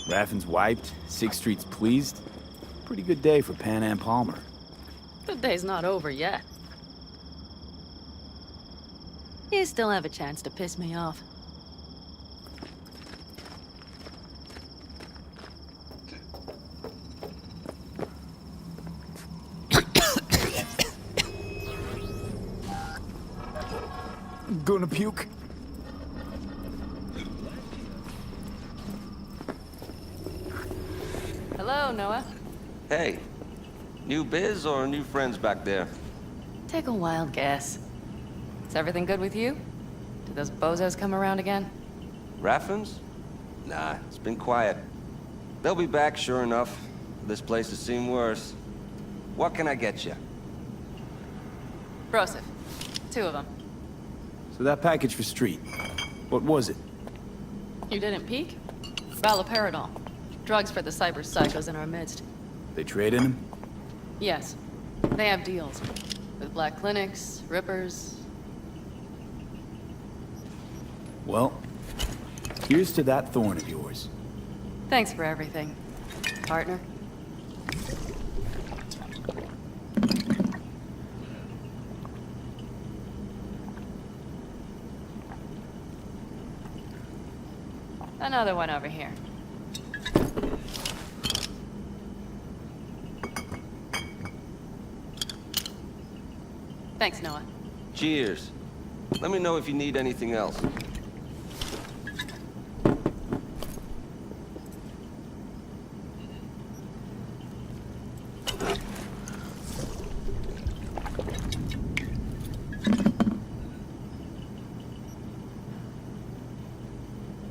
Raffin's wiped, 6th Street's pleased. Pretty good day for Panam Palmer. The day's not over yet. You still have a chance to piss me off. Gonna puke? Hello, Noah. Hey, new biz or new friends back there? Take a wild guess. Is everything good with you? Did those bozos come around again? Raffins? Nah, it's been quiet. They'll be back, sure enough. This place has seen worse. What can I get you? Broseph. 2 of them. So that package for Street, what was it? You didn't peek? Valoperidol. Drugs for the cyber psychos in our midst. They traded him? Yes. They have deals. With black clinics, rippers. Well, here's to that thorn of yours. Thanks for everything, partner. Another one over here. Thanks, Noah. Cheers. Let me know if you need anything else.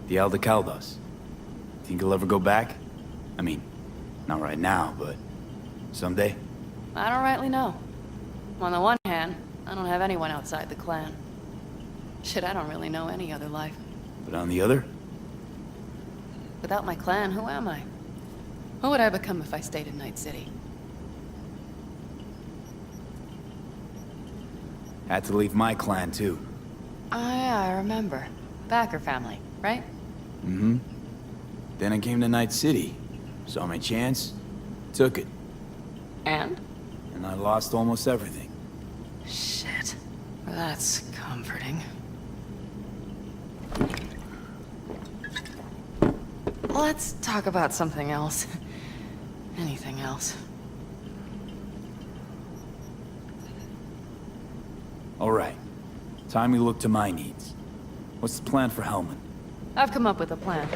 The Aldecaldos. Think he'll ever go back? I mean, not right now, but someday? I don't rightly know. On the one hand, I don't have anyone outside the clan. Shit, I don't really know any other life. But on the other? Without my clan, who am I? Who would I become if I stayed in Night City? Had to leave my clan, too. Oh yeah, I remember. Backer family, right? Mm-hmm. Then I came to Night City. Saw my chance, took it. And? And I lost almost everything. Shit. That's comforting. Let's talk about something else. Anything else. All right. Time we look to my needs. What's the plan for Hellman? I've come up with a plan.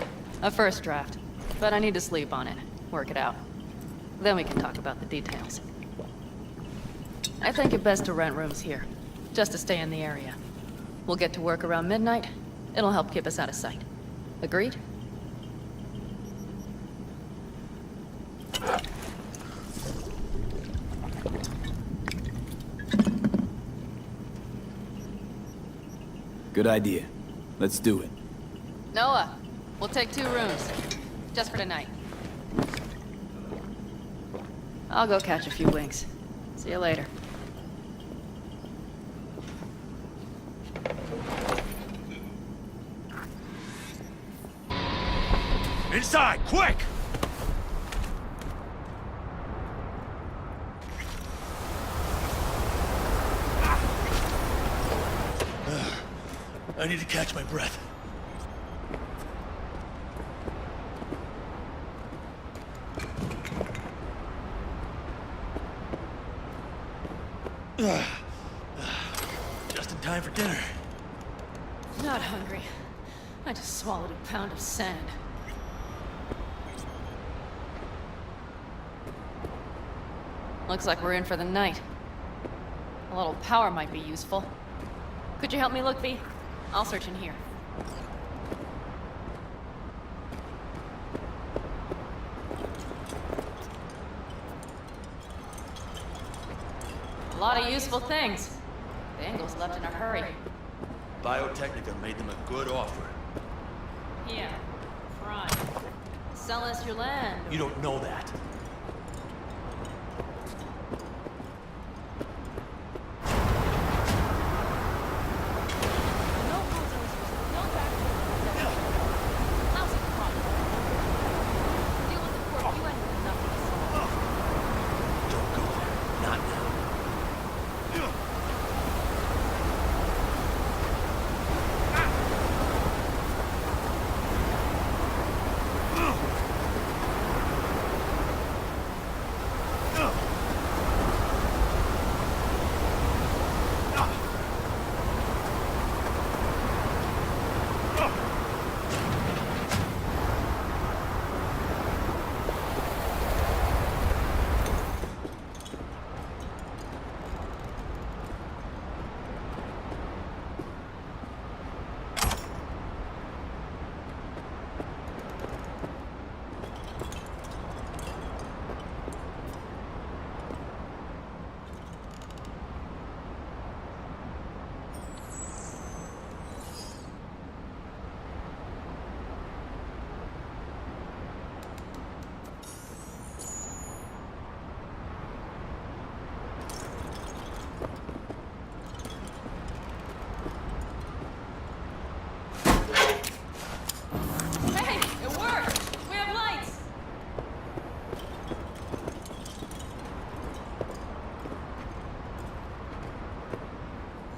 A first draft. But I need to sleep on it. Work it out. Then we can talk about the details. I think it best to rent rooms here. Just to stay in the area. We'll get to work around midnight. It'll help keep us out of sight. Agreed? Good idea. Let's do it. Noah, we'll take 2 rooms. Just for tonight. I'll go catch a few winks. See you later. Inside, quick! I need to catch my breath. Just in time for dinner. Not hungry. I just swallowed a pound of sand. Looks like we're in for the night. A little power might be useful. Could you help me look, V? I'll search in here. A lot of useful things. The Engels left in a hurry. Biotechnica made them a good offer. Yeah, crime. Sell us your land. You don't know that.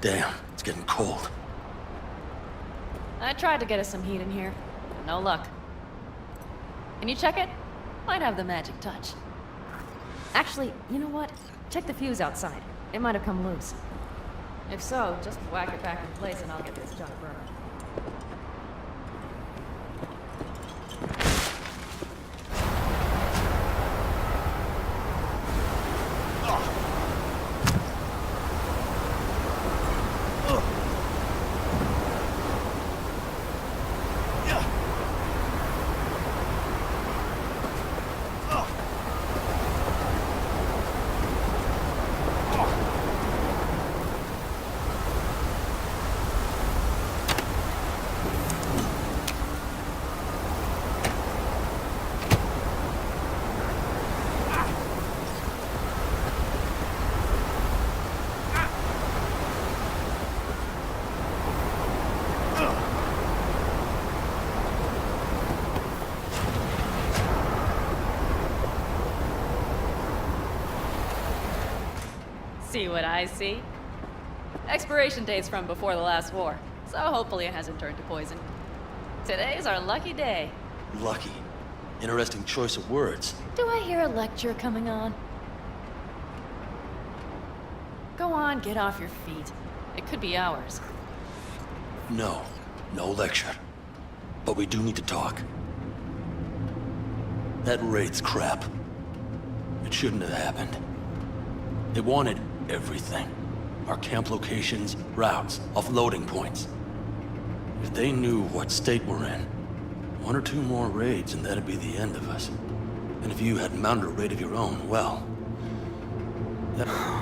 Damn, it's getting cold. I tried to get us some heat in here. No luck. Can you check it? Might have the magic touch. Actually, you know what? Check the fuse outside. It might have come loose. If so, just whack it back in place and I'll get this junk burning. See what I see? Expiration date's from before the last war, so hopefully it hasn't turned to poison. Today's our lucky day. Lucky. Interesting choice of words. Do I hear a lecture coming on? Go on, get off your feet. It could be hours. No. No lecture. But we do need to talk. That raid's crap. It shouldn't have happened. They wanted everything. Our camp locations, routes, offloading points. If they knew what state we're in, 1 or 2 more raids and that'd be the end of us. And if you had mounted a raid of your own, well...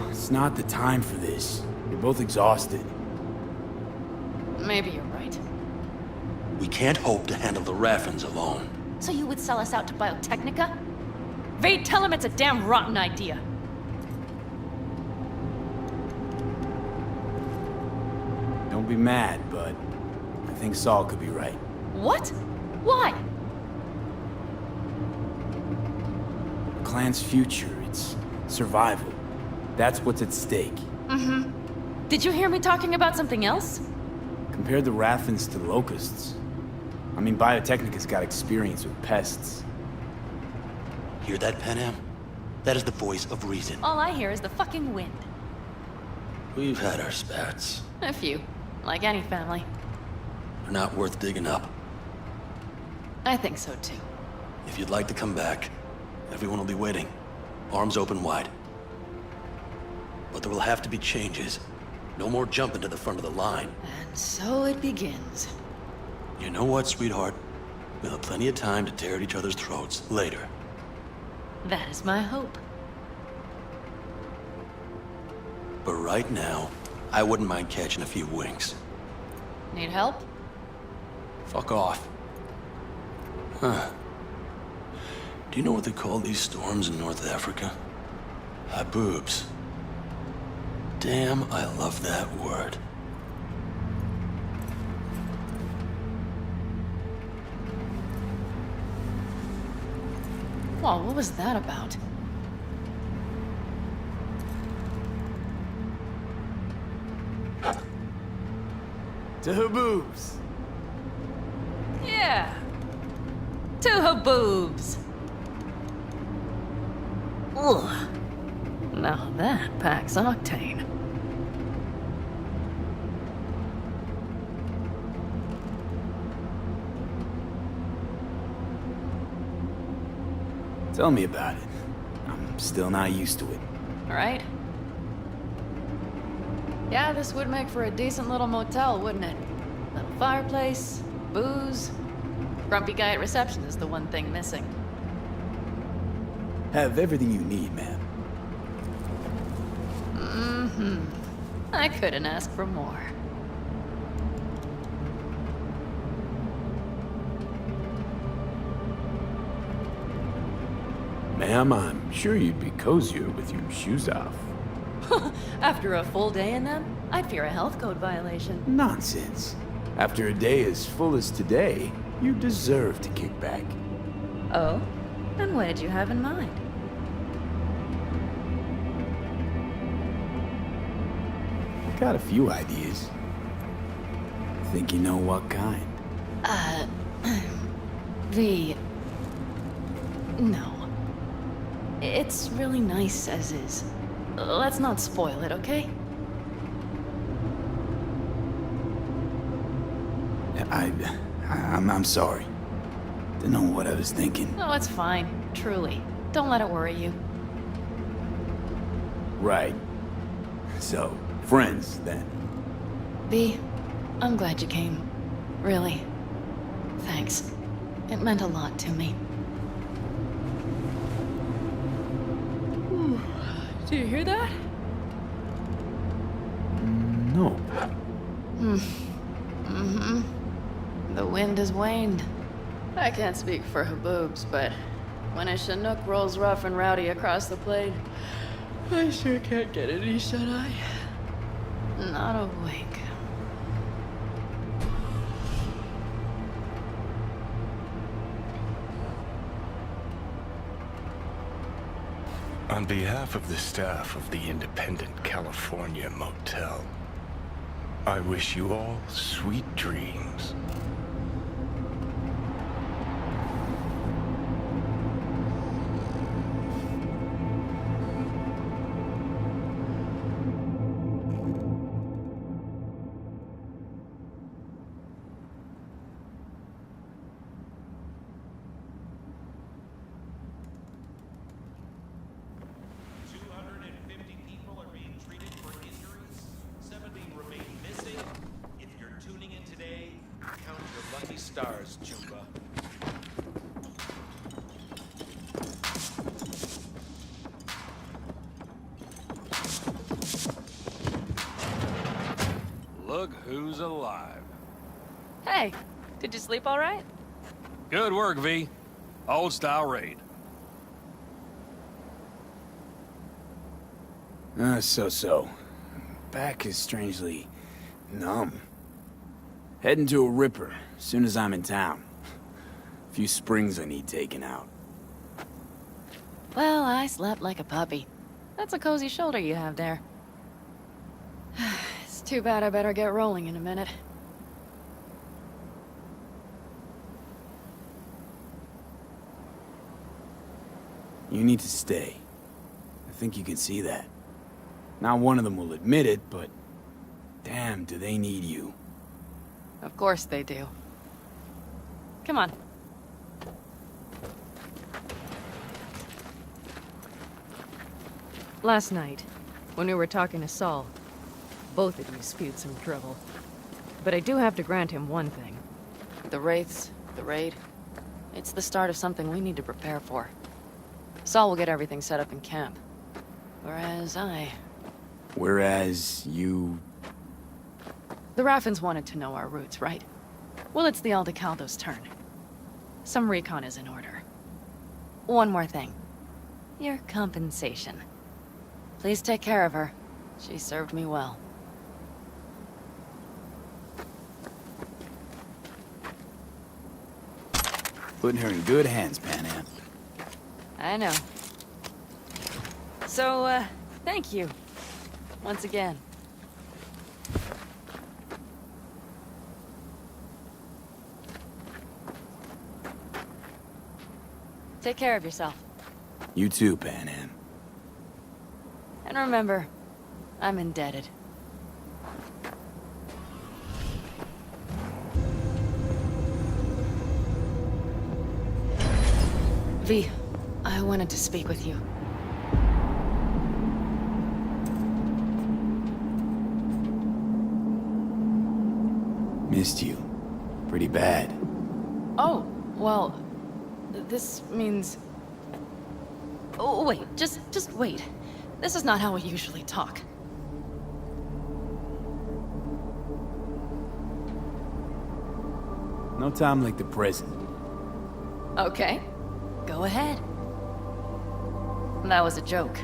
It's not the time for this. You're both exhausted. Maybe you're right. We can't hope to handle the Raffins alone. So you would sell us out to Biotechnica? Vade, tell him it's a damn rotten idea. Don't be mad, but I think Saul could be right. What? Why? The clan's future, its survival. That's what's at stake. Mm-hmm. Did you hear me talking about something else? Compare the Raffins to the Locusts. I mean, Biotechnica's got experience with pests. Hear that, Panam? That is the voice of reason. All I hear is the fucking wind. We've had our spats. A few. Like any family. They're not worth digging up. I think so too. If you'd like to come back, everyone will be waiting. Arms open wide. But there will have to be changes. No more jumping to the front of the line. And so it begins. You know what, sweetheart? We'll have plenty of time to tear at each other's throats later. That is my hope. But right now, I wouldn't mind catching a few winks. Need help? Fuck off. Huh. Do you know what they call these storms in North Africa? Haboobs. Damn, I love that word. Whoa, what was that about? To Haboobs! Yeah. To Haboobs. Ugh. Now that packs octane. Tell me about it. I'm still not used to it. Right? Yeah, this would make for a decent little motel, wouldn't it? Little fireplace, booze. Grumpy guy at reception is the one thing missing. Have everything you need, man. Mm-hmm. I couldn't ask for more. Ma'am, I'm sure you'd be cozier with your shoes off. After a full day in them, I'd fear a health code violation. Nonsense. After a day as full as today, you deserve to kick back. Oh? And what did you have in mind? Got a few ideas. Think you know what kind? V... No. It's really nice as is. Let's not spoil it, okay? I'm sorry. Didn't know what I was thinking. No, it's fine. Truly. Don't let it worry you. Right. So, friends, then. V, I'm glad you came. Really. Thanks. It meant a lot to me. Do you hear that? No. The wind has waned. I can't speak for Haboobs, but when a Chinook rolls rough and rowdy across the plain, I sure can't get any shut-eye. Not a wink. On behalf of the staff of the Independent California Motel, I wish you all sweet dreams. Stars, Jumba. Look who's alive. Hey, did you sleep all right? Good work, V. Old style raid. So. Back is strangely numb. Heading to a ripper as soon as I'm in town. A few springs I need taken out. Well, I slept like a puppy. That's a cozy shoulder you have there. It's too bad I better get rolling in a minute. You need to stay. I think you can see that. Not one of them will admit it, but damn, do they need you. Of course they do. Come on. Last night, when we were talking to Saul, both of you spewed some drivel. But I do have to grant him one thing. The Wraiths, the raid, it's the start of something we need to prepare for. Saul will get everything set up in camp. Whereas you... The Raffins wanted to know our routes, right? Well, it's the Aldecaldo's turn. Some recon is in order. One more thing. Your compensation. Please take care of her. She served me well. Putting her in good hands, Panam. I know. So, thank you. Once again. Take care of yourself. You too, Panam. And remember, I'm indebted. V, I wanted to speak with you. Missed you. Pretty bad. Oh, well, this means... Oh, wait, just wait. This is not how we usually talk. No time like the present. Okay, go ahead. That was a joke.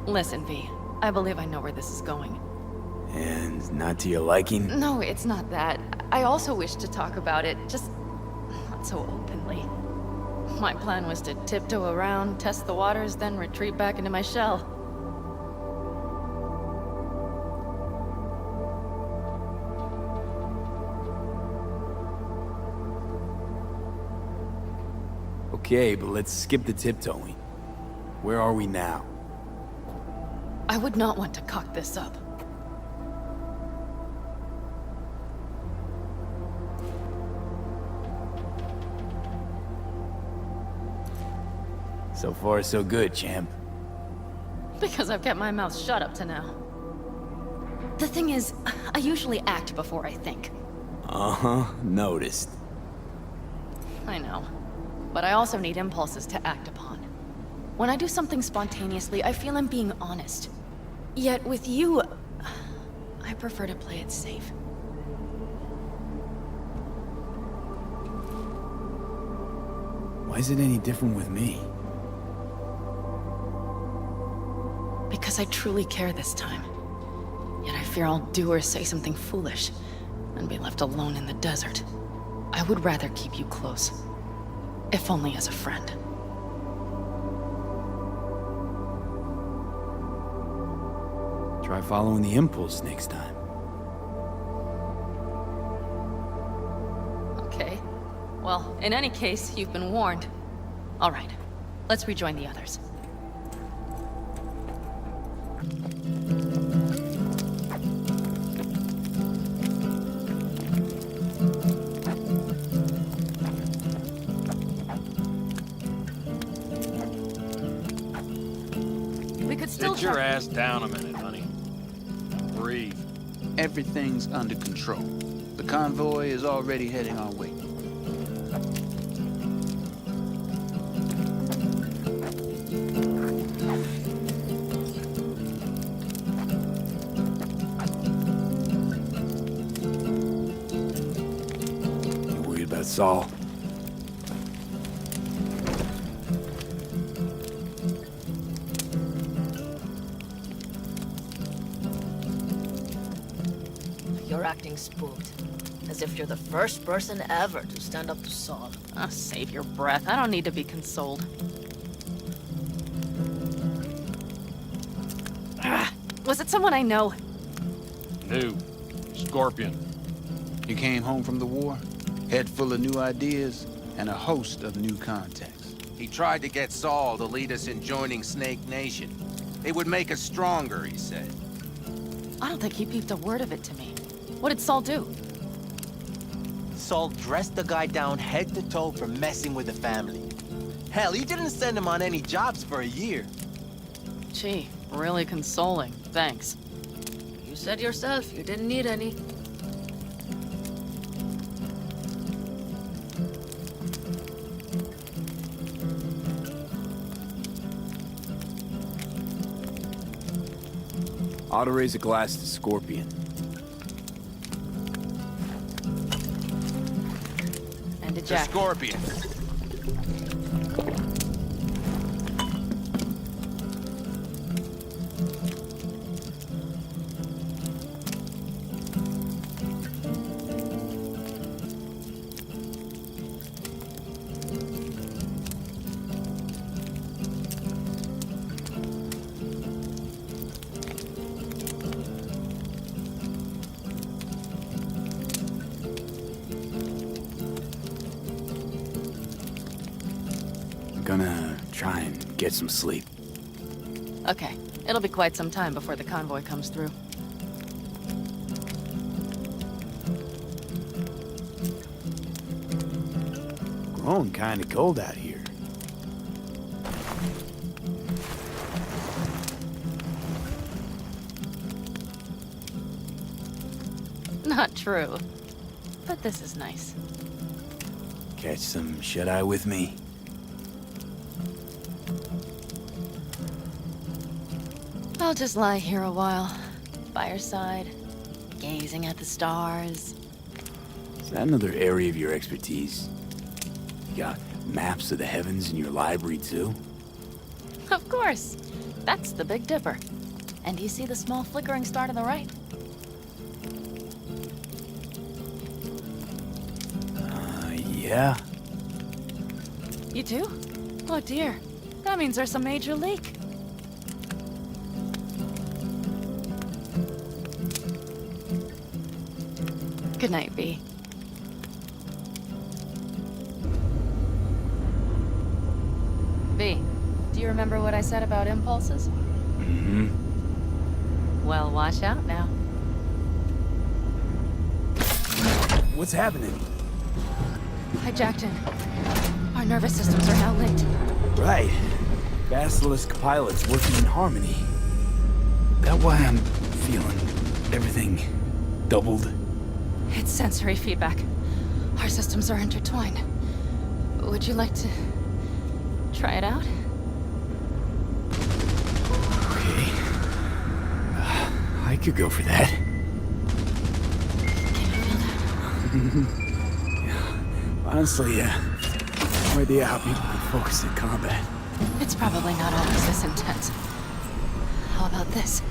Listen, V, I believe I know where this is going. And not to your liking? No, it's not that. I also wish to talk about it, just not so openly. My plan was to tiptoe around, test the waters, then retreat back into my shell. Okay, but let's skip the tiptoeing. Where are we now? I would not want to cock this up. So far, so good, champ. Because I've kept my mouth shut up to now. The thing is, I usually act before I think. Uh-huh, noticed. I know. But I also need impulses to act upon. When I do something spontaneously, I feel I'm being honest. Yet with you, I prefer to play it safe. Why is it any different with me? Because I truly care this time. Yet I fear I'll do or say something foolish, and be left alone in the desert. I would rather keep you close. If only as a friend. Try following the impulse next time. Okay. Well, in any case, you've been warned. All right. Let's rejoin the others. We could still Sit your try- ass down a minute, honey. Breathe. Everything's under control. The convoy is already heading our way. You worried about Saul? You're acting spooked. As if you're the first person ever to stand up to Saul. Oh, save your breath. I don't need to be consoled. Was it someone I know? New. Scorpion. You came home from the war, head full of new ideas, and a host of new contacts. He tried to get Saul to lead us in joining Snake Nation. It would make us stronger, he said. I don't think he peeped a word of it to me. What did Saul do? Saul dressed the guy down head to toe for messing with the family. Hell, he didn't send him on any jobs for a year. Gee, really consoling. Thanks. You said yourself you didn't need any. Ought to raise a glass to Scorpion. And to The Jack. Scorpion. I'm gonna try and get some sleep. Okay, it'll be quite some time before the convoy comes through. Growing kinda cold out here. Not true. But this is nice. Catch some shut-eye with me? I'll just lie here a while, by your side, gazing at the stars. Is that another area of your expertise? You got maps of the heavens in your library, too? Of course. That's the Big Dipper. And do you see the small flickering star to the right? Yeah. You do? Oh dear. That means there's a major leak. Good night, V. V, do you remember what I said about impulses? Mm-hmm. Well, watch out now. What's happening? Hijacked in. Our nervous systems are now linked. Right. Basilisk pilots working in harmony. That why I'm feeling everything doubled? It's sensory feedback. Our systems are intertwined. Would you like to try it out? Okay. I could go for that. Yeah. Honestly, no idea how people can focus in combat. It's probably not always this intense. How about this?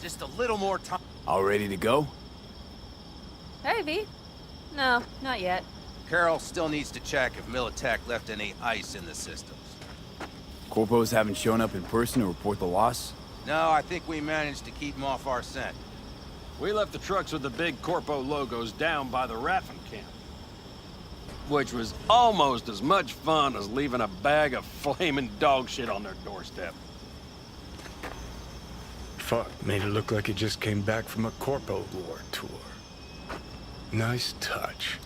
Just a little more time. All ready to go? Hey, V. No, not yet. Carol still needs to check if Militech left any ice in the systems. Corpos haven't shown up in person to report the loss? No, I think we managed to keep them off our scent. We left the trucks with the big Corpo logos down by the Raffen camp. Which was almost as much fun as leaving a bag of flaming dog shit on their doorstep. Fuck, made it look like it just came back from a Corpo War tour. Nice touch.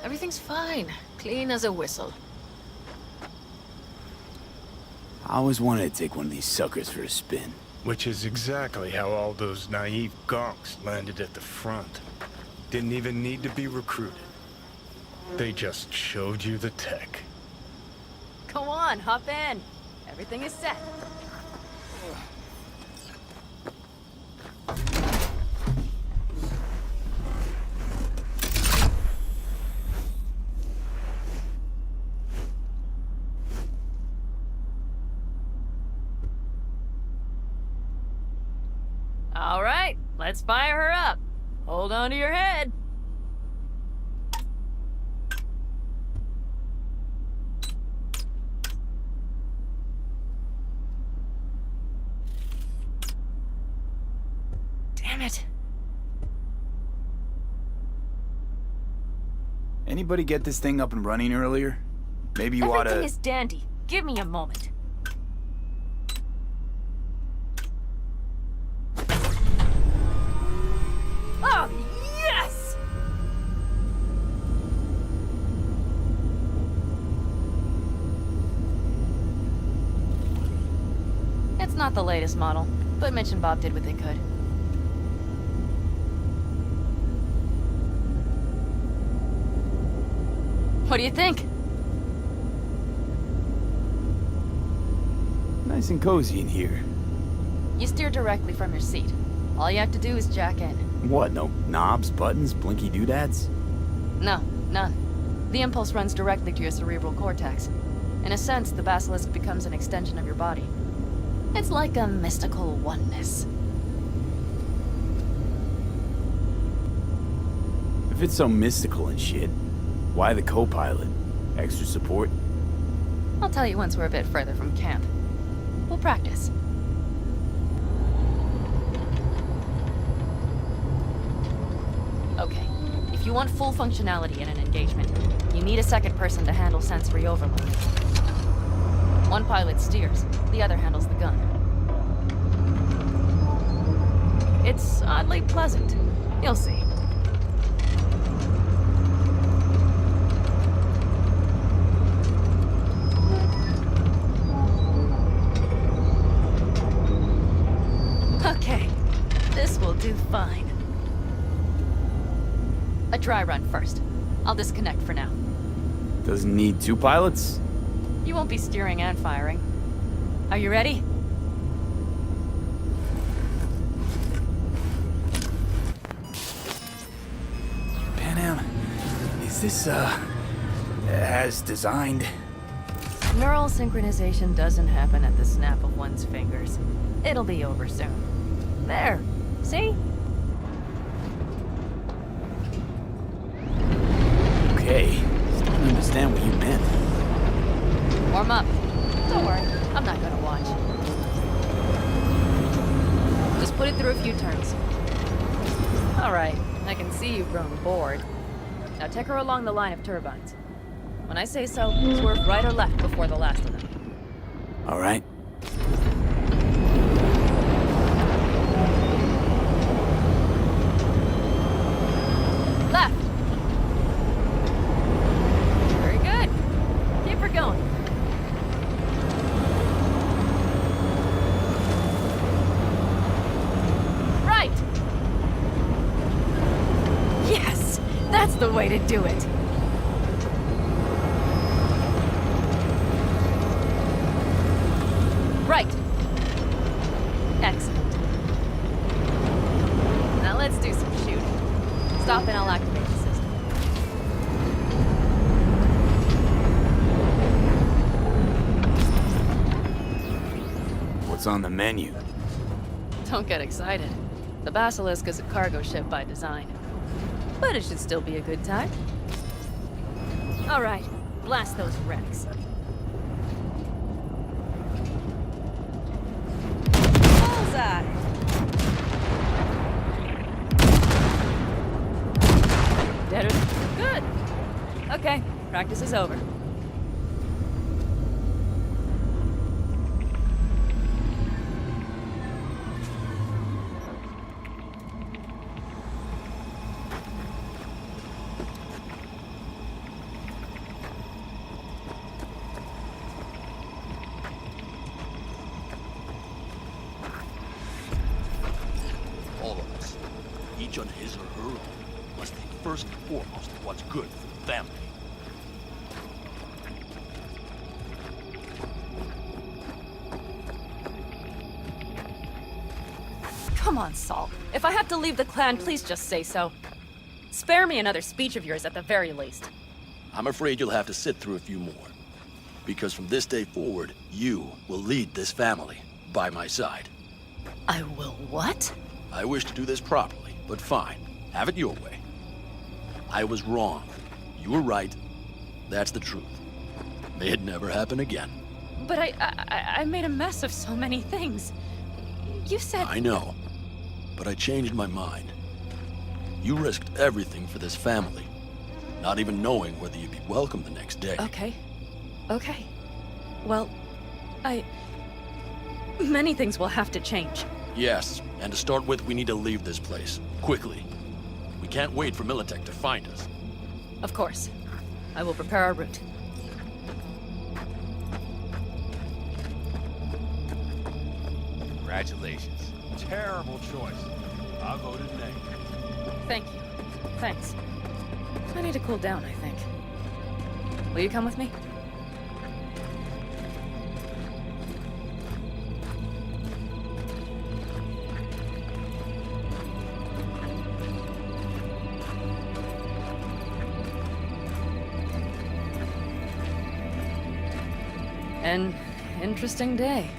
Everything's fine. Clean as a whistle. I always wanted to take one of these suckers for a spin. Which is exactly how all those naive gonks landed at the front. Didn't even need to be recruited. They just showed you the tech. Go on, hop in. Everything is set. All right, let's fire her up. Hold on to your head. Damn it. Anybody get this thing up and running earlier? Maybe you oughta... Everything is dandy. Give me a moment. Oh, yes! It's not the latest model, but Mitch and Bob did what they could. What do you think? Nice and cozy in here. You steer directly from your seat. All you have to do is jack in. What, no knobs, buttons, blinky doodads? No, none. The impulse runs directly to your cerebral cortex. In a sense, the basilisk becomes an extension of your body. It's like a mystical oneness. If it's so mystical and shit, why the co-pilot? Extra support? I'll tell you once we're a bit further from camp. We'll practice. Okay, if you want full functionality in an engagement, you need a second person to handle sensory overload. One pilot steers, the other handles the gun. It's oddly pleasant. You'll see. Okay, this will do fine. A dry run first. I'll disconnect for now. Doesn't need two pilots? You won't be steering and firing. Are you ready? Panam, is this, as designed? Neural synchronization doesn't happen at the snap of one's fingers. It'll be over soon. There. See? Okay, still don't understand what you meant. Warm up. Don't worry, I'm not gonna watch. Just put it through a few turns. Alright, I can see you've grown bored. Now take her along the line of turbines. When I say so, swerve right or left before the last of them. All right. Left! Very good. Keep her going. Right! Yes! That's the way to do it! Right. Excellent. Now let's do some shooting. Stop and I'll activate the system. What's on the menu? Don't get excited. The Basilisk is a cargo ship by design. But it should still be a good time. All right, blast those wrecks. Bullseye! Dead. Good. Okay, practice is over. All of us, each on his or her own, must think first and foremost of what's good for the family. Come on, Saul. If I have to leave the clan, please just say so. Spare me another speech of yours at the very least. I'm afraid you'll have to sit through a few more. Because from this day forward, you will lead this family by my side. I will what? I wish to do this properly, but fine. Have it your way. I was wrong. You were right. That's the truth. May it never happen again. But I made a mess of so many things. You said... I know. But I changed my mind. You risked everything for this family, not even knowing whether you'd be welcome the next day. Okay. Okay. Well, many things will have to change. Yes, and to start with, we need to leave this place. Quickly. We can't wait for Militech to find us. Of course. I will prepare our route. Congratulations. Terrible choice. I voted nay. Thank you. Thanks. I need to cool down, I think. Will you come with me? An interesting day.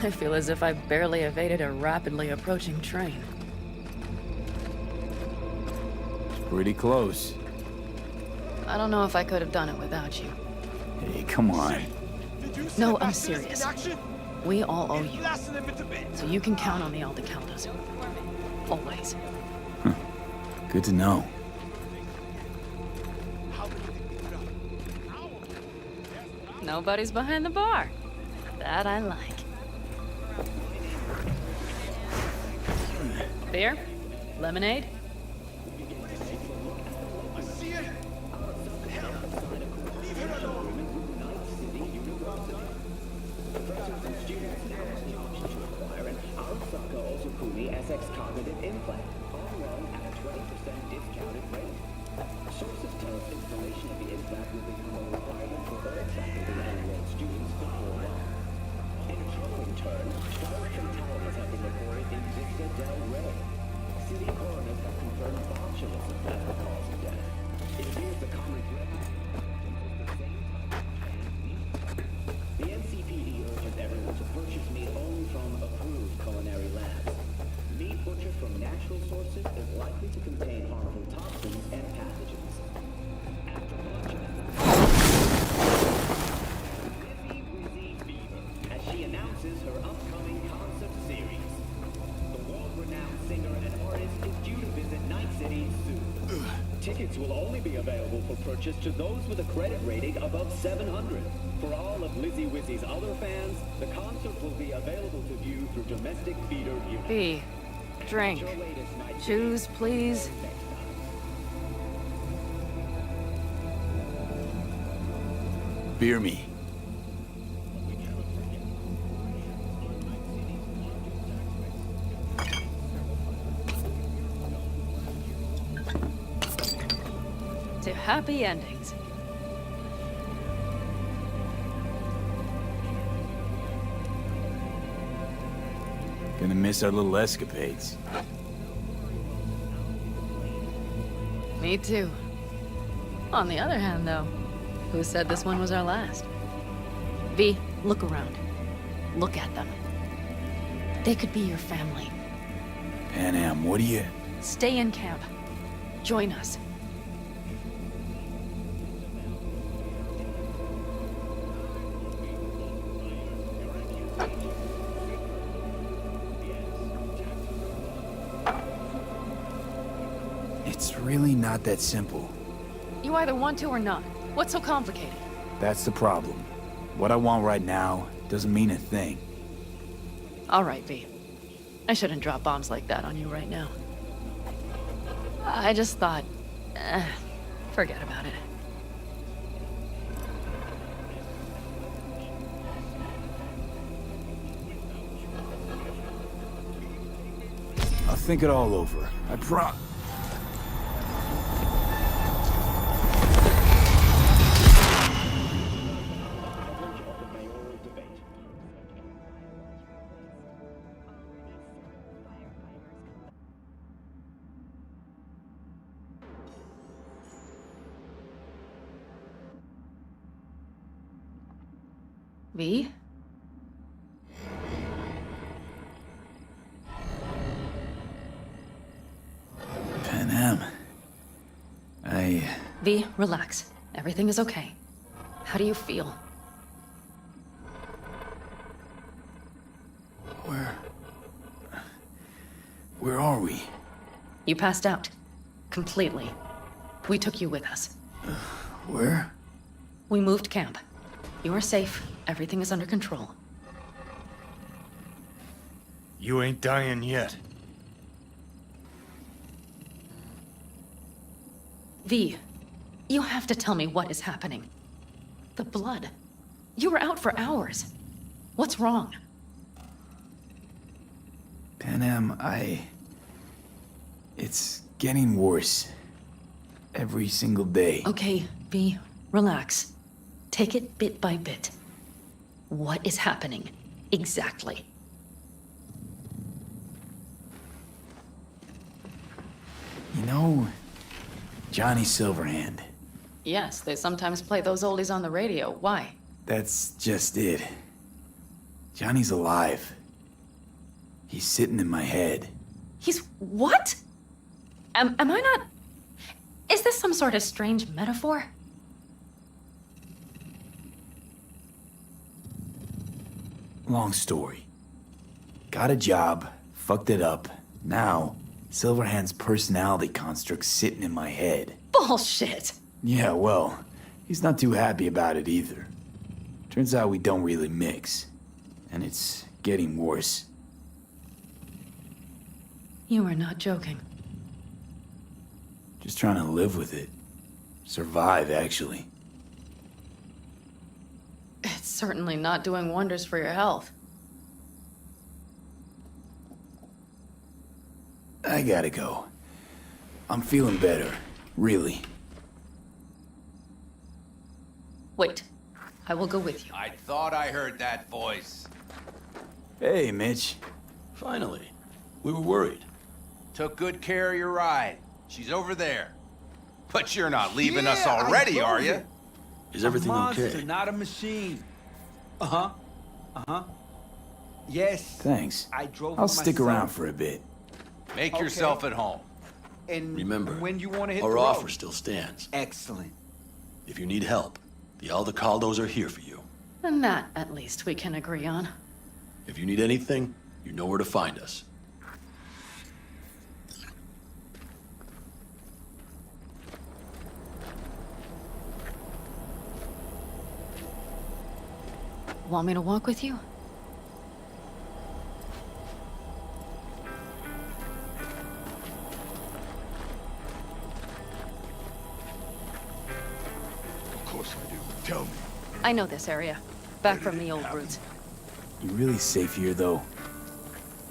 I feel as if I barely evaded a rapidly approaching train. It's pretty close. I don't know if I could have done it without you. Hey, come on. No, I'm serious. We all owe you. So you can count on me all to count us. Always. Good to know. Nobody's behind the bar. That I like. Beer? Lemonade? SX cognitive implant, all run at a 20% discounted rate. Tickets will only be available for purchase to those with a credit rating above 700. For all of Lizzie Wizzy's other fans, the concert will be available to view through domestic theater units. B. Drink. Choose, please. Beer me. To happy endings. Gonna miss our little escapades. Me too. On the other hand, though, who said this one was our last? V, look around. Look at them. They could be your family. Panam, what do you... Stay in camp. Join us. It's really not that simple. You either want to or not. What's so complicated? That's the problem. What I want right now doesn't mean a thing. All right, V. I shouldn't drop bombs like that on you right now. I just thought... forget about it. I'll think it all over. I pro... V? Panam. V, relax. Everything is okay. How do you feel? Where are we? You passed out. Completely. We took you with us. Where? We moved camp. You are safe. Everything is under control. You ain't dying yet. V, you have to tell me what is happening. The blood. You were out for hours. What's wrong? Panam, it's getting worse. Every single day. Okay, V, relax. Take it bit by bit. What is happening? Exactly. You know, Johnny Silverhand. Yes, they sometimes play those oldies on the radio. Why? That's just it. Johnny's alive. He's sitting in my head. He's what? Am I not... Is this some sort of strange metaphor? Long story. Got a job, fucked it up. Now, Silverhand's personality construct's sitting in my head. Bullshit! Yeah, well, he's not too happy about it either. Turns out we don't really mix. And it's getting worse. You are not joking. Just trying to live with it. Survive, actually. It's certainly not doing wonders for your health. I gotta go. I'm feeling better, really. Wait. I will go with you. I thought I heard that voice. Hey, Mitch. Finally. We were worried. Took good care of your ride. She's over there. But you're not leaving us already, are you? Is everything okay? Not a machine. Yes. Thanks. I drove I'll stick myself. around for a bit. Make yourself at home. And Remember, when you want to hit our the road. offer still stands. Excellent. If you need help, the Aldecaldos are here for you. And that, at least, we can agree on. If you need anything, you know where to find us. Want me to walk with you? Of course I do. Tell me. I know this area. Back from the old routes. You really safe here, though?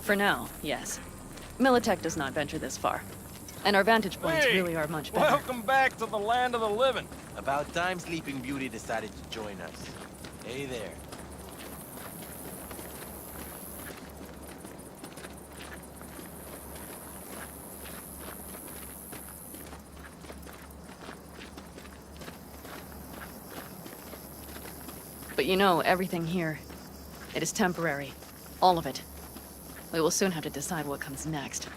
For now, yes. Militech does not venture this far. And our vantage points Hey, really are much better. Welcome back to the land of the living. About time Sleeping Beauty decided to join us. Hey there. But you know, everything here, it is temporary. All of it. We will soon have to decide what comes next.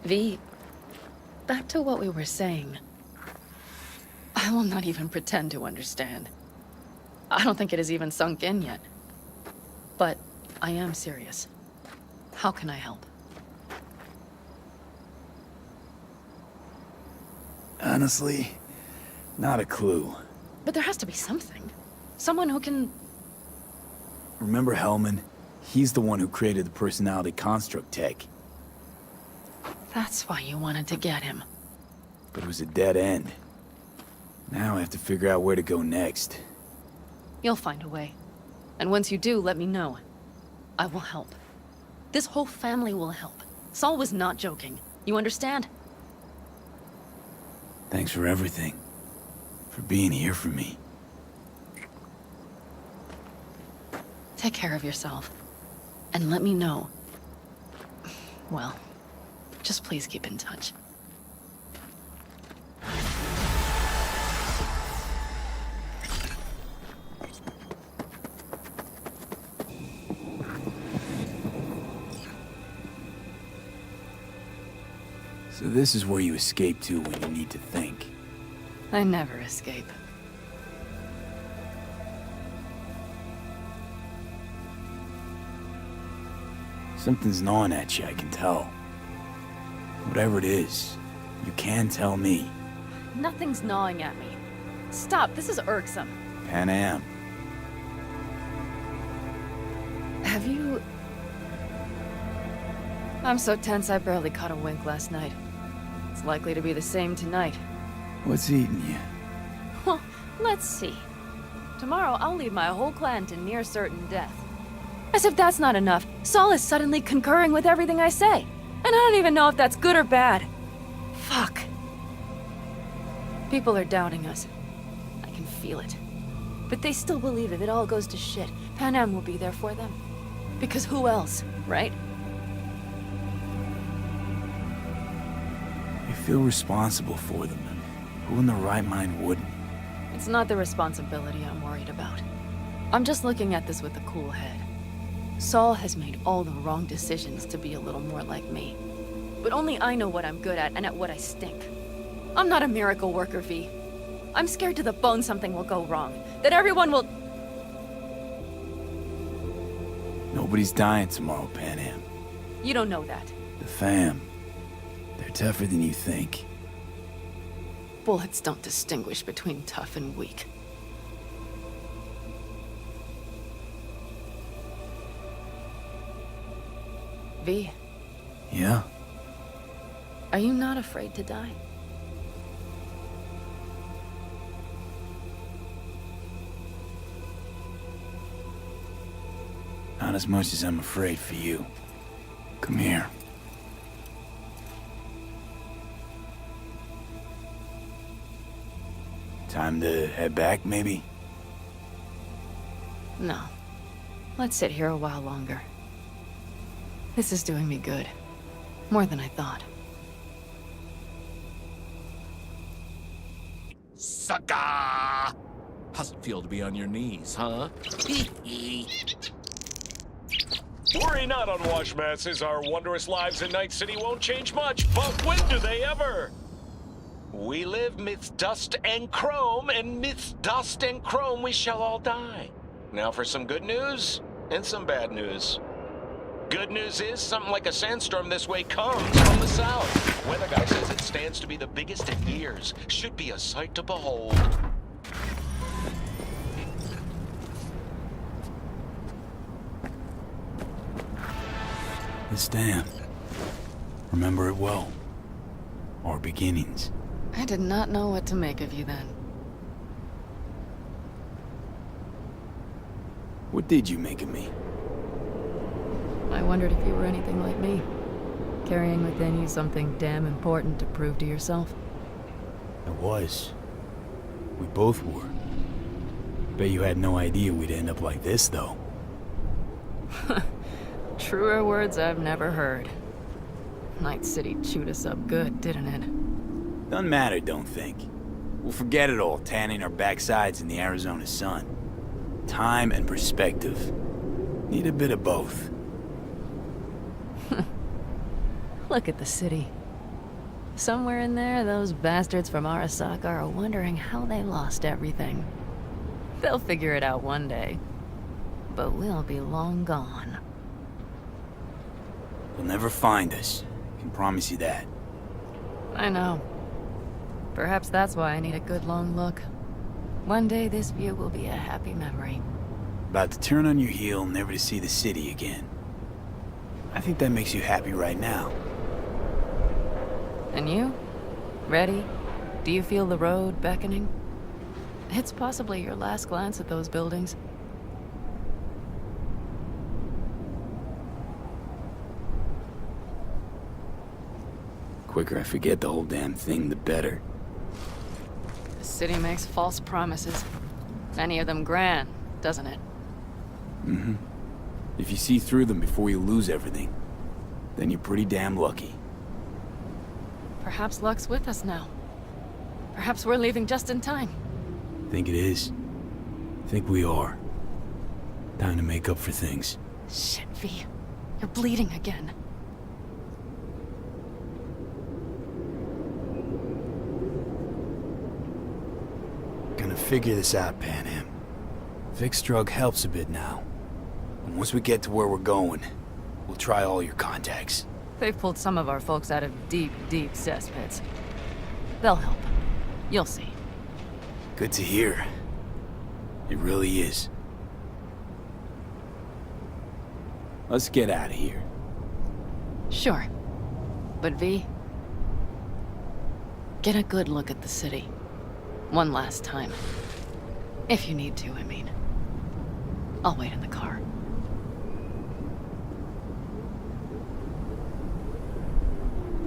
V, back to what we were saying. I will not even pretend to understand. I don't think it has even sunk in yet. But I am serious. How can I help? Honestly, not a clue. But there has to be something. Someone who can... Remember Hellman? He's the one who created the personality construct tech. That's why you wanted to get him. But it was a dead end. Now I have to figure out where to go next. You'll find a way. And once you do, let me know. I will help. This whole family will help. Saul was not joking. You understand? Thanks for everything. For being here for me. Take care of yourself. And let me know. Well, just please keep in touch. So this is where you escape to when you need to think. I never escape. Something's gnawing at you, I can tell. Whatever it is, you can tell me. Nothing's gnawing at me. Stop, this is irksome. Panam. Have you... I'm so tense I barely caught a wink last night. It's likely to be the same tonight. What's eating you? Well, let's see. Tomorrow I'll lead my whole clan to near certain death. As if that's not enough, Saul is suddenly concurring with everything I say. And I don't even know if that's good or bad. Fuck. People are doubting us. I can feel it. But they still believe if it all goes to shit, Panam will be there for them. Because who else, right? You feel responsible for them. Who in their right mind wouldn't? It's not the responsibility I'm worried about. I'm just looking at this with a cool head. Saul has made all the wrong decisions to be a little more like me. But only I know what I'm good at and at what I stink. I'm not a miracle worker, V. I'm scared to the bone something will go wrong. That everyone will... Nobody's dying tomorrow, Panam. You don't know that. The fam. They're tougher than you think. Bullets don't distinguish between tough and weak. V, Yeah? are you not afraid to die? as much as I'm afraid for you. Come here. Time to head back, maybe? No. Let's sit here a while longer. This is doing me good. More than I thought. Sucker! How's it feel to be on your knees, huh? Worry not, unwashed masses. Our wondrous lives in Night City won't change much, but when do they ever? We live midst dust and chrome, and midst dust and chrome we shall all die. Now for some good news, and some bad news. Good news is, something like a sandstorm this way comes from the south. Weather guy says it stands to be the biggest in years. Should be a sight to behold. This dam. Remember it well. Our beginnings. I did not know what to make of you then. What did you make of me? I wondered if you were anything like me. Carrying within you something damn important to prove to yourself. I was. We both were. Bet you had no idea we'd end up like this, though. Truer words I've never heard. Night City chewed us up good, didn't it? Doesn't matter, don't think. We'll forget it all, tanning our backsides in the Arizona sun. Time and perspective. Need a bit of both. Look at the city. Somewhere in there, those bastards from Arasaka are wondering how they lost everything. They'll figure it out one day. But we'll be long gone. They'll never find us. I can promise you that. I know. Perhaps that's why I need a good long look. One day this view will be a happy memory. About to turn on your heel, never to see the city again. I think that makes you happy right now. And you? Ready? Do you feel the road beckoning? It's possibly your last glance at those buildings. Quicker I forget the whole damn thing, the better. The city makes false promises. Many of them grand, doesn't it? Mm-hmm. If you see through them before you lose everything, then you're pretty damn lucky. Perhaps luck's with us now. Perhaps we're leaving just in time. Think it is. Think we are. Time to make up for things. Shit, V. You're bleeding again. Gonna figure this out, Panam. Vic's drug helps a bit now. And once we get to where we're going, we'll try all your contacts. They've pulled some of our folks out of deep, deep cesspits. They'll help. You'll see. Good to hear. It really is. Let's get out of here. Sure. But V, get a good look at the city. One last time. If you need to, I mean. I'll wait in the car.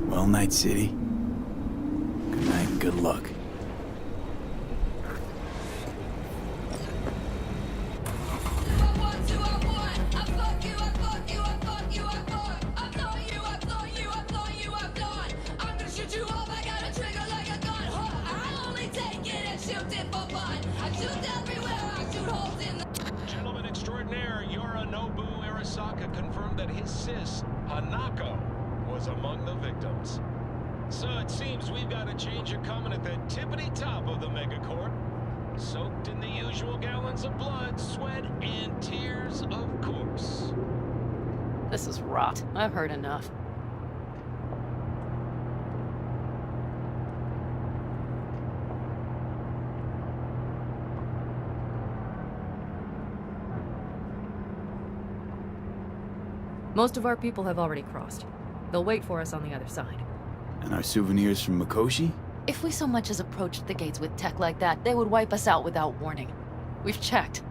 Well, Night City. Good night and good luck. Gentleman extraordinaire Yorinobu Arasaka confirmed that his sis, Hanako, was among the victims. So it seems we've got a change of coming at the tippity top of the megacorp. Soaked in the usual gallons of blood, sweat, and tears, of course. This is rot. I've heard enough. Most of our people have already crossed. They'll wait for us on the other side. And our souvenirs from Mikoshi? If we so much as approached the gates with tech like that, they would wipe us out without warning. We've checked.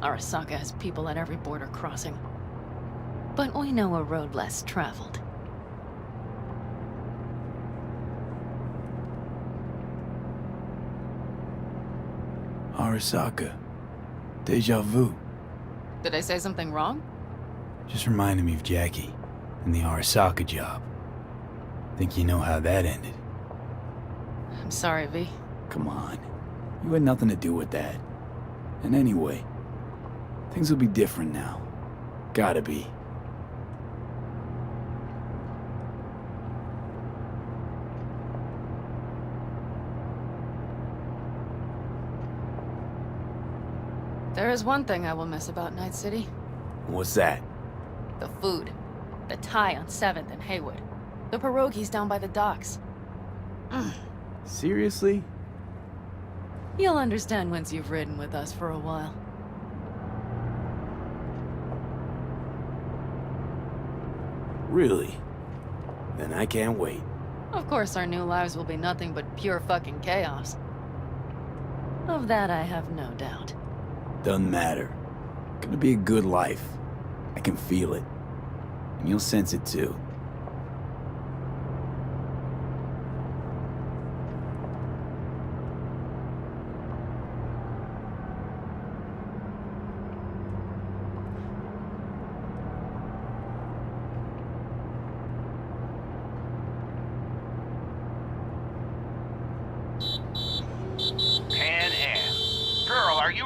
Arasaka has people at every border crossing. But we know a road less traveled. Arasaka. Deja vu. Did I say something wrong? Just reminded me of Jackie and the Arasaka job. Think you know how that ended? I'm sorry, V. Come on. You had nothing to do with that. And anyway, things will be different now. Gotta be. There is one thing I will miss about Night City. What's that? The food. The Thai on 7th and Haywood. The pierogies down by the docks. Seriously? You'll understand once you've ridden with us for a while. Really? Then I can't wait. Of course our new lives will be nothing but pure fucking chaos. Of that I have no doubt. Doesn't matter. Gonna be a good life. I can feel it. And you'll sense it too.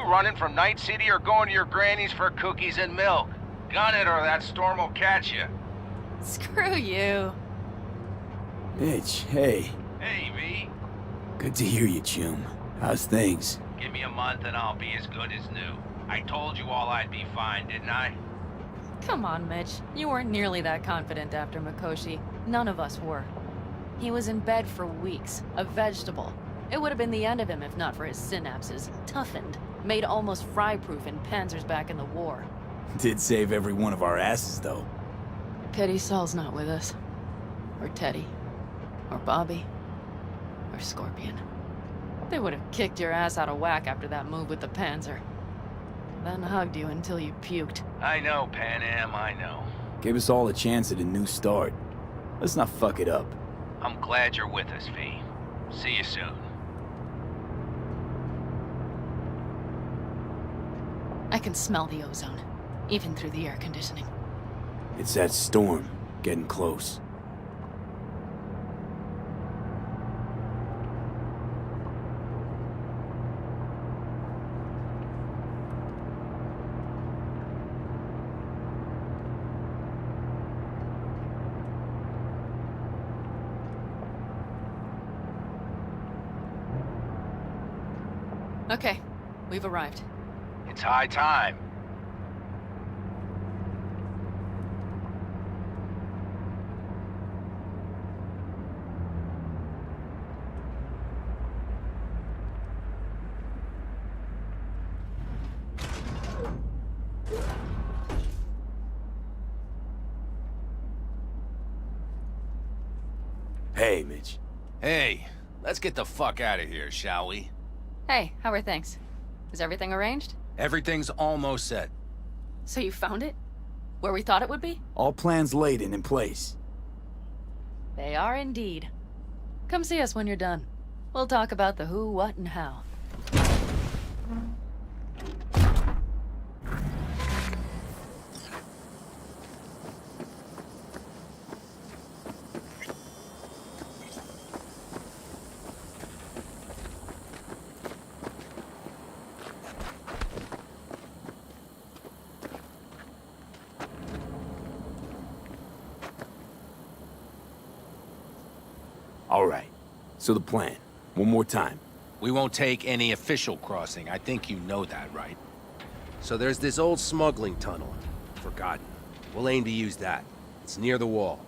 Running from Night City or going to your granny's for cookies and milk? Gun it or that storm will catch you. Screw you. Mitch, hey. Hey, V. Good to hear you, chum. How's things? Give me a month and I'll be as good as new. I told you all I'd be fine, didn't I? Come on, Mitch. You weren't nearly that confident after Mikoshi. None of us were. He was in bed for weeks, a vegetable. It would have been the end of him if not for his synapses. Toughened. Made almost fry-proof in panzers back in the war. Did save every one of our asses, though. Pity Saul's not with us. Or Teddy. Or Bobby. Or Scorpion. They would have kicked your ass out of whack after that move with the panzer. Then hugged you until you puked. I know, Panam, I know. Gave us all a chance at a new start. Let's not fuck it up. I'm glad you're with us, V. See you soon. I can smell the ozone, even through the air conditioning. It's that storm, getting close. Okay, we've arrived. It's high time. Hey, Mitch. Hey, let's get the fuck out of here, shall we? Hey, how are things? Is everything arranged? Everything's almost set. So you found it? Where we thought it would be? All plans laid and in place. They are indeed. Come see us when you're done. We'll talk about the who, what, and how. All right. So the plan. One more time. We won't take any official crossing. I think you know that, right? So there's this old smuggling tunnel. Forgotten. We'll aim to use that. It's near the wall.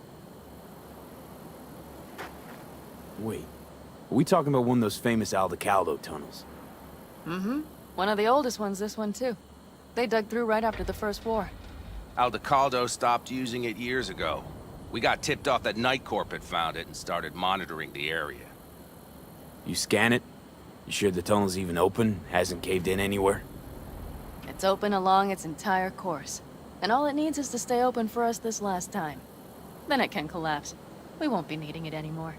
Wait. Are we talking about one of those famous Aldecaldo tunnels? Mm-hmm. One of the oldest ones, this one too. They dug through right after the First War. Aldecaldo stopped using it years ago. We got tipped off that Night Corp had found it and started monitoring the area. You scan it? You sure the tunnel's even open? Hasn't caved in anywhere? It's open along its entire course. And all it needs is to stay open for us this last time. Then it can collapse. We won't be needing it anymore.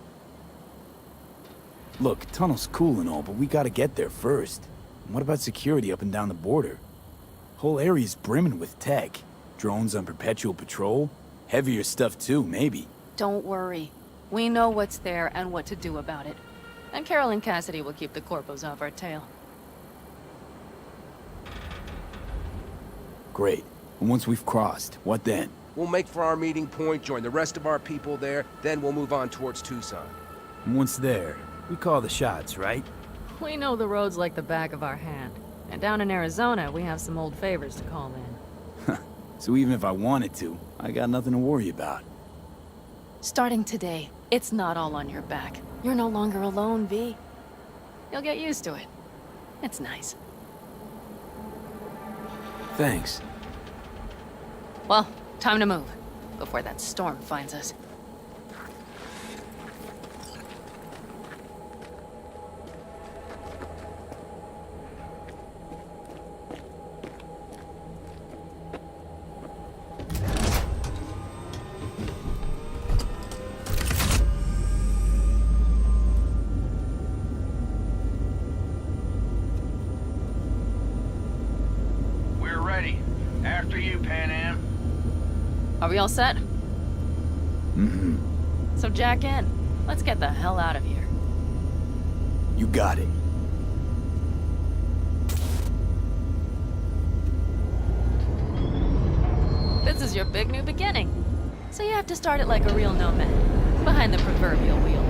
Look, tunnel's cool and all, but we gotta get there first. And what about security up and down the border? Whole area's brimming with tech. Drones on perpetual patrol. Heavier stuff too, maybe. Don't worry. We know what's there and what to do about it. And Carol and Cassidy will keep the corpos off our tail. Great. And once we've crossed, what then? We'll make for our meeting point, join the rest of our people there, then we'll move on towards Tucson. And once there, we call the shots, right? We know the roads like the back of our hand. And down in Arizona, we have some old favors to call in. So even if I wanted to, I got nothing to worry about. Starting today, it's not all on your back. You're no longer alone, V. You'll get used to it. It's nice. Thanks. Well, time to move, before that storm finds us. We're ready. After you, Panam. Are we all set? Mm-hmm. So jack in. Let's get the hell out of here. You got it. This is your big new beginning. So you have to start it like a real nomad, behind the proverbial wheel.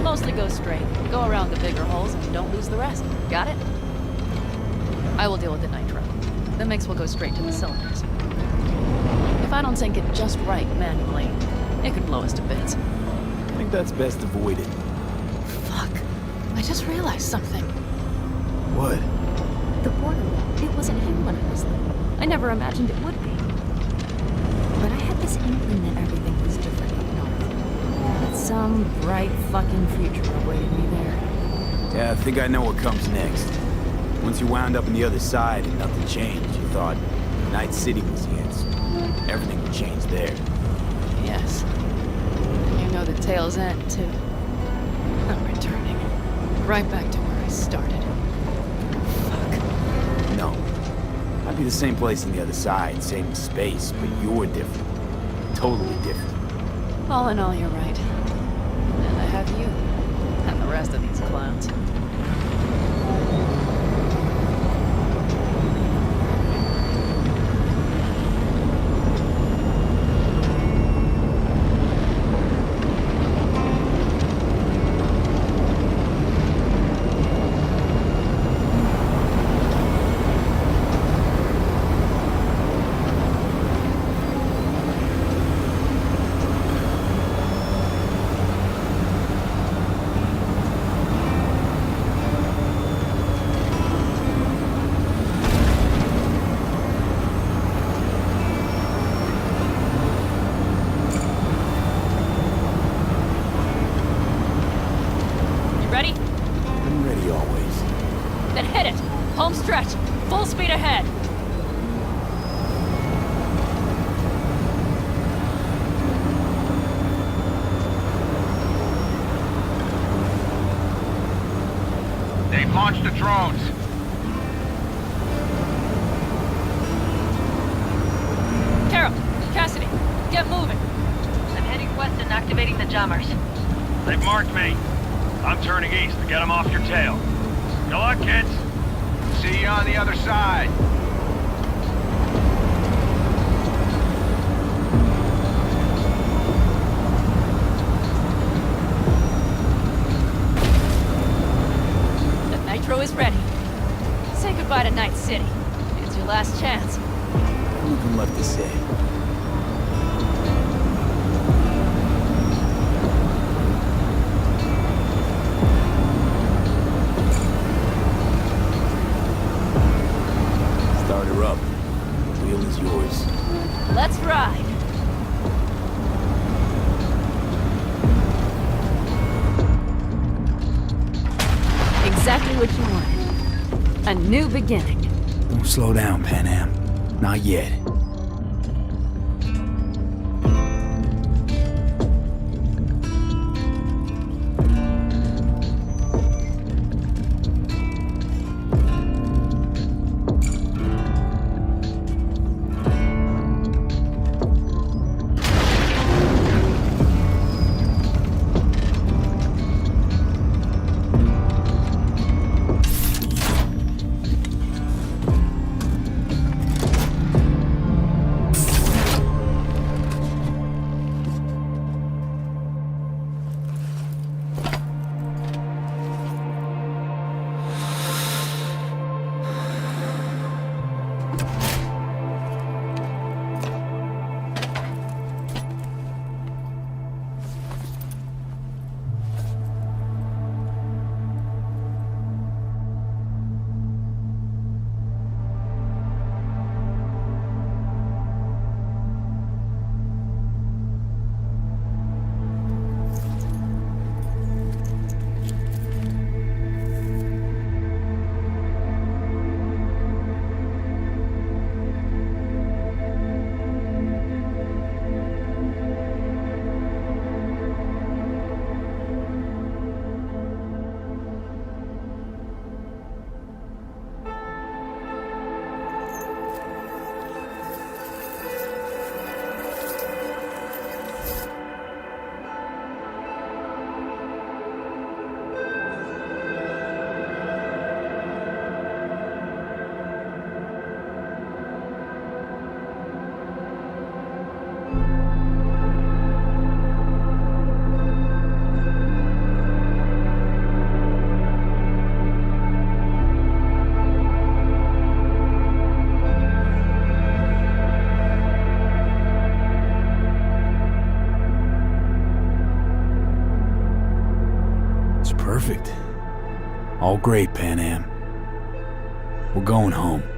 Mostly go straight, go around the bigger holes, and don't lose the rest. Got it? I will deal with the nitro. The mix will go straight to the cylinders. If I don't sync it just right manually, it could blow us to bits. I think that's best avoided. Fuck. I just realized something. What? The border wall, it wasn't here when I was there. I never imagined it would be. But I had this inkling that everything was different up north. That some bright fucking future awaited me there. Yeah, I think I know what comes next. Once you wound up on the other side and nothing changed, you thought Night City was the answer. Everything would change there. Yes. And you know the tale's end, too. I'm returning. Right back to where I started. Fuck. No. I'd be the same place on the other side, same space, but you're different. Totally different. All in all, you're right. And I have you. And the rest of these clowns. Home stretch. Full speed ahead. They've launched the drones. Carol, Cassidy, get moving. I'm heading west and activating the jammers. They've marked me. I'm turning east to get them off your tail. Good luck, kids. See you on the other side. The nitro is ready. Say goodbye to Night City. It's your last chance. Nothing left to say. Start her up. The wheel is yours. Let's ride. Exactly what you wanted. A new beginning. Don't slow down, Panam. Not yet. All great, Panam. We're going home.